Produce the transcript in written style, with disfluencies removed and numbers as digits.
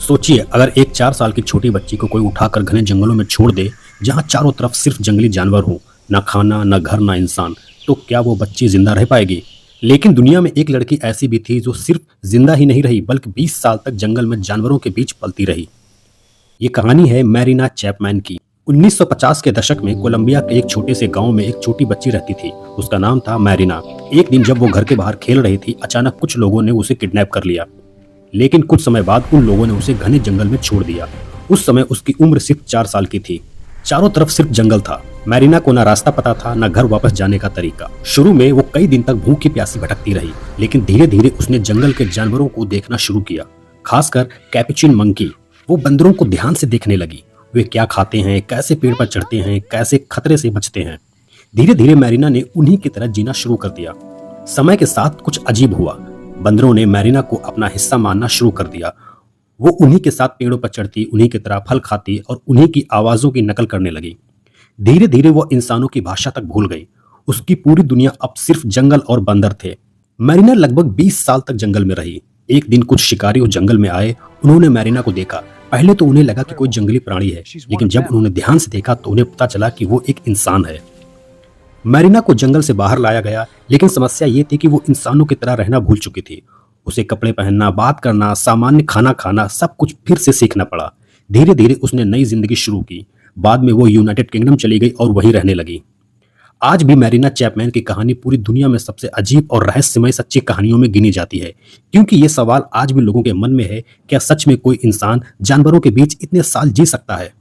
सोचिए अगर एक 4 साल की छोटी बच्ची को कोई उठाकर घने जंगलों में छोड़ दे जहां चारों तरफ सिर्फ जंगली जानवर हो, ना खाना ना घर ना इंसान, तो क्या वो बच्ची जिंदा रह पाएगी? लेकिन दुनिया में एक लड़की ऐसी भी थी जो सिर्फ जिंदा ही नहीं रही बल्कि 20 साल तक जंगल में जानवरों के बीच पलती रही। ये कहानी है मैरिना चैपमैन की। 1950 के दशक में कोलंबिया के एक छोटे से गांव में एक छोटी बच्ची रहती थी। उसका नाम था मैरिना। एक दिन जब वो घर के बाहर खेल रही थी, अचानक कुछ लोगों ने उसे किडनैप कर लिया। लेकिन कुछ समय बाद उन लोगों ने उसे घने जंगल में छोड़ दिया। उस समय उसकी उम्र सिर्फ 4 साल की थी। चारों तरफ सिर्फ जंगल था। मैरिना को ना रास्ता पता था ना घर वापस जाने का तरीका। शुरू में वो कई दिन तक भूखी प्यासी भटकती रही, लेकिन धीरे धीरे उसने जंगल के जानवरों को देखना शुरू किया, खासकर कैपुचिन मंकी। वो बंदरों को ध्यान से देखने लगी। वे क्या खाते हैं, कैसे पेड़ पर चढ़ते हैं, कैसे खतरे से बचते हैं। धीरे धीरे मैरिना ने उन्हीं की तरह जीना शुरू कर दिया। समय के साथ कुछ अजीब हुआ। बंदरों ने मैरिना को अपना हिस्सा मानना शुरू कर दिया। वो उन्हीं के साथ पेड़ों पर चढ़ती, उन्हीं की तरह फल खाती और उन्हीं की आवाजों की नकल करने लगी। धीरे धीरे वो इंसानों की भाषा तक भूल गई। उसकी पूरी दुनिया अब सिर्फ जंगल और बंदर थे। मैरिना लगभग 20 साल तक जंगल में रही। एक दिन कुछ शिकारी उस जंगल में आए। उन्होंने मैरिना को देखा। पहले तो उन्हें लगा कि कोई जंगली प्राणी है, लेकिन जब उन्होंने ध्यान से देखा तो उन्हें पता चला कि वो एक इंसान है। मैरिना को जंगल से बाहर लाया गया, लेकिन समस्या ये थी कि वो इंसानों की तरह रहना भूल चुकी थी। उसे कपड़े पहनना, बात करना, सामान्य खाना खाना, सब कुछ फिर से सीखना पड़ा। धीरे धीरे उसने नई जिंदगी शुरू की। बाद में वो यूनाइटेड किंगडम चली गई और वहीं रहने लगी। आज भी मैरिना चैपमैन की कहानी पूरी दुनिया में सबसे अजीब और रहस्यमय सच्ची कहानियों में गिनी जाती है, क्योंकि ये सवाल आज भी लोगों के मन में है, क्या सच में कोई इंसान जानवरों के बीच इतने साल जी सकता है?